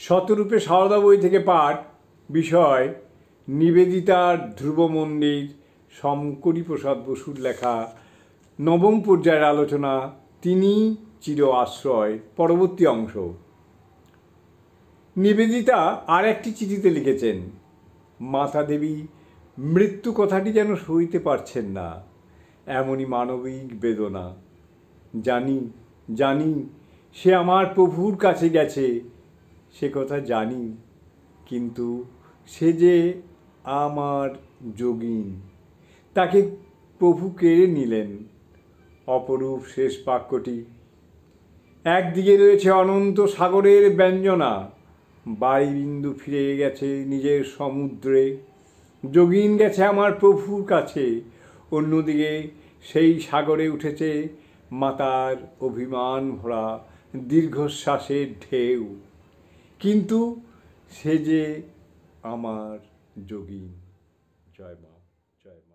শতরূপে সারদা বই থেকে পাঠ। বিষয় নিবেদিতার ধ্রুব মন্দির, শঙ্করী প্রসাদ বসুর লেখা। নবম পর্যায়ের আলোচনা, তিনি চির আশ্রয়। পরবর্তী অংশ। নিবেদিতা আর একটি চিঠিতে লিখেছেন, মাতা দেবী মৃত্যু কথাটি যেন সইতে পারছেন না, এমনই মানবিক বেদনা। জানি জানি সে আমার প্রভুর কাছে গেছে, সে কথা জানি, কিন্তু সে যে আমার যোগিন, তাকে প্রভু কেড়ে নিলেন। অপরূপ শেষ বাক্যটি। একদিকে রয়েছে অনন্ত সাগরের ব্যঞ্জনা, বায়ুবিন্দু ফিরে গেছে নিজের সমুদ্রে, যোগিন গেছে আমার প্রভুর কাছে। অন্যদিকে সেই সাগরে উঠেছে মাতার অভিমান ভরা দীর্ঘশ্বাসের ঢেউ, কিন্তু সে যে আমার যোগিন। জয় মা, জয় মা।